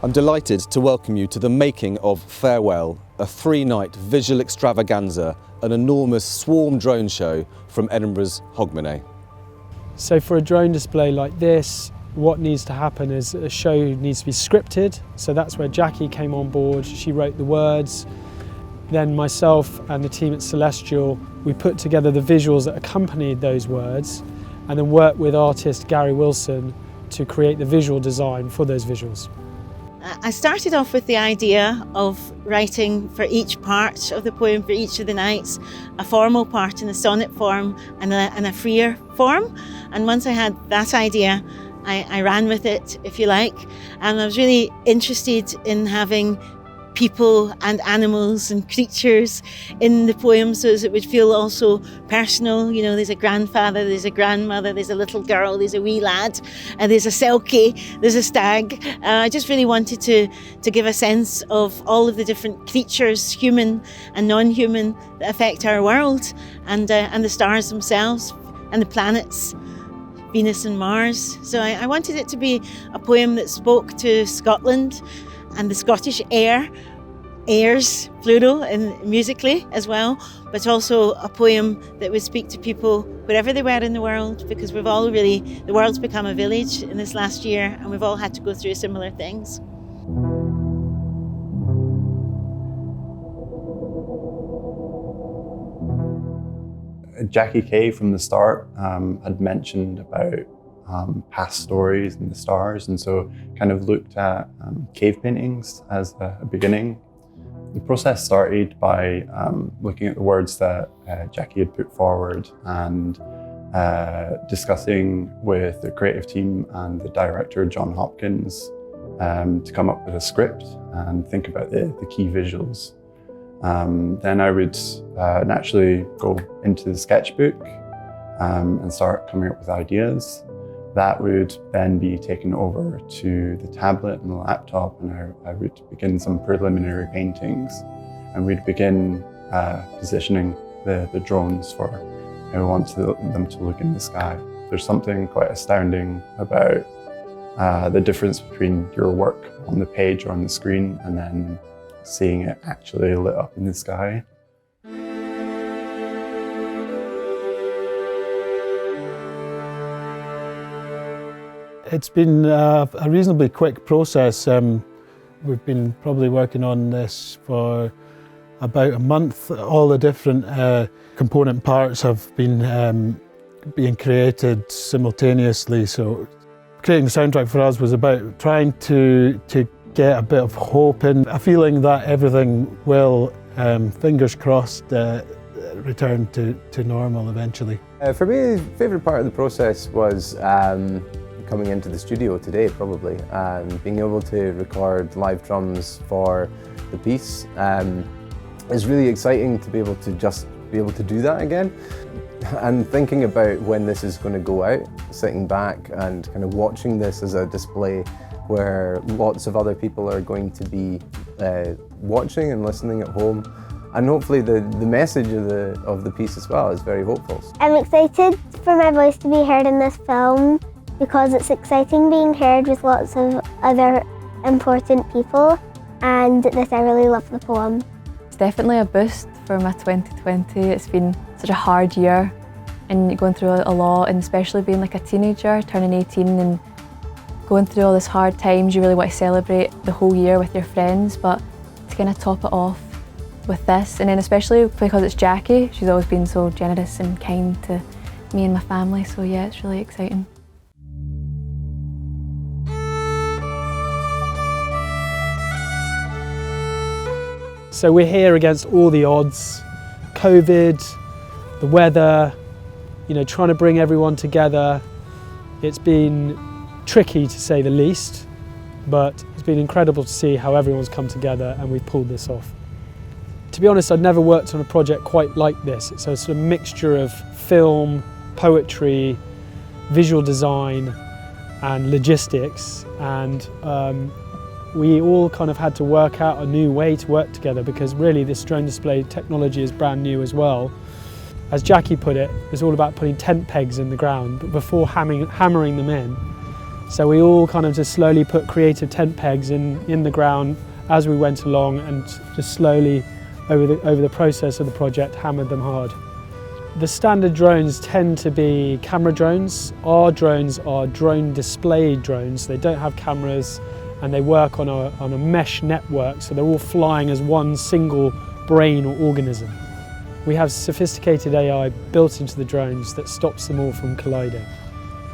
I'm delighted to welcome you to the making of Farewell, a 3-night visual extravaganza, an enormous swarm drone show from Edinburgh's Hogmanay. So for a drone display like this, what needs to happen is a show needs to be scripted. So that's where Jackie came on board, she wrote the words. Then myself and the team at Celestial, we put together the visuals that accompanied those words and then worked with artist Gary Wilson to create the visual design for those visuals. I started off with the idea of writing for each part of the poem, for each of the nights, a formal part in a sonnet form and a freer form. And once I had that idea, I ran with it, if you like. And I was really interested in having people and animals and creatures in the poem so as it would feel also personal. You know, there's a grandfather, there's a grandmother, there's a little girl, there's a wee lad, there's a selkie, there's a stag. I just really wanted to give a sense of all of the different creatures, human and non-human, that affect our world, and the stars themselves and the planets, Venus and Mars. So I wanted it to be a poem that spoke to Scotland and the Scottish airs, plural, and musically as well, but also a poem that would speak to people wherever they were in the world, because the world's become a village in this last year, and we've all had to go through similar things. Jackie Kay from the start had mentioned about past stories and the stars, and so kind of looked at cave paintings as a beginning. The process started by looking at the words that Jackie had put forward and discussing with the creative team and the director, John Hopkins, to come up with a script and think about the key visuals. Then I would naturally go into the sketchbook and start coming up with ideas. That would then be taken over to the tablet and the laptop, and I would begin some preliminary paintings, and we'd begin positioning the drones for how we want them to look in the sky. There's something quite astounding about the difference between your work on the page or on the screen and then seeing it actually lit up in the sky. It's been a reasonably quick process. We've been probably working on this for about a month. All the different component parts have been being created simultaneously. So creating the soundtrack for us was about trying to get a bit of hope and a feeling that everything will, fingers crossed, return to normal eventually. For me, the favourite part of the process was coming into the studio today, probably, and being able to record live drums for the piece is really exciting to be able to do that again. And thinking about when this is going to go out, sitting back and kind of watching this as a display where lots of other people are going to be watching and listening at home. And hopefully the message of the piece as well is very hopeful. I'm excited for my voice to be heard in this film because it's exciting being heard with lots of other important people, and that I really love the poem. It's definitely a boost for my 2020. It's been such a hard year and going through a lot, and especially being like a teenager, turning 18 and going through all these hard times. You really want to celebrate the whole year with your friends, but to kind of top it off with this, and then especially because it's Jackie, she's always been so generous and kind to me and my family, so yeah, it's really exciting. So we're here against all the odds, COVID, the weather, you know, trying to bring everyone together. It's been tricky to say the least, but it's been incredible to see how everyone's come together and we've pulled this off. To be honest, I'd never worked on a project quite like this. It's a sort of mixture of film, poetry, visual design and logistics, and we all kind of had to work out a new way to work together, because really this drone display technology is brand new as well. As Jackie put it, it's all about putting tent pegs in the ground, but before hammering them in, So we all kind of just slowly put creative tent pegs in the ground as we went along, and just slowly over the process of the project hammered them hard. The standard drones tend to be camera drones. Our drones are drone display drones. They don't have cameras and they work on a mesh network, so they're all flying as one single brain or organism. We have sophisticated AI built into the drones that stops them all from colliding.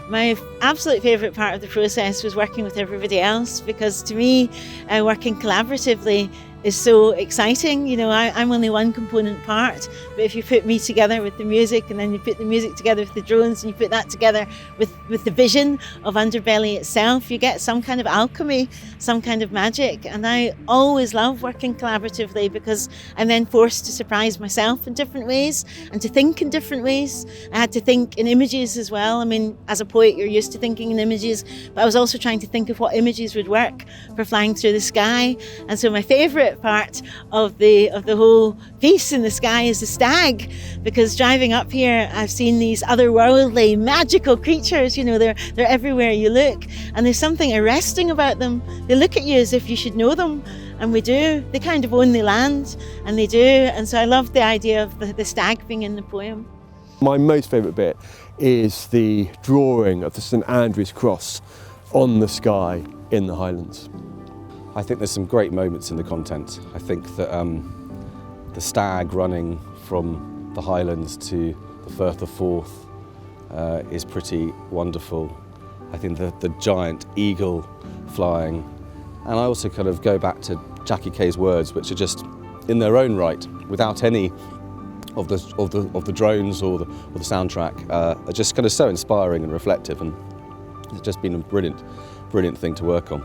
My absolute favourite part of the process was working with everybody else, because to me, working collaboratively is so exciting. You know, I'm only one component part, but if you put me together with the music, and then you put the music together with the drones, and you put that together with the vision of Underbelly itself, you get some kind of alchemy, some kind of magic. And I always love working collaboratively, because I'm then forced to surprise myself in different ways and to think in different ways. I had to think in images as well. I mean, as a poet, you're used to thinking in images, but I was also trying to think of what images would work for flying through the sky. And so my favourite part of the whole piece in the sky is the stag, because driving up here I've seen these otherworldly magical creatures. You know, they're everywhere you look, and there's something arresting about them. They look at you as if you should know them, and we do. They kind of own the land, and they do. And so I love the idea of the stag being in the poem. My most favourite bit is the drawing of the St Andrew's cross on the sky in the Highlands. I think there's some great moments in the content. I think that the stag running from the Highlands to the Firth of Forth is pretty wonderful. I think the giant eagle flying, and I also kind of go back to Jackie Kay's words, which are just in their own right, without any of the drones or the soundtrack, are just kind of so inspiring and reflective, and it's just been a brilliant thing to work on.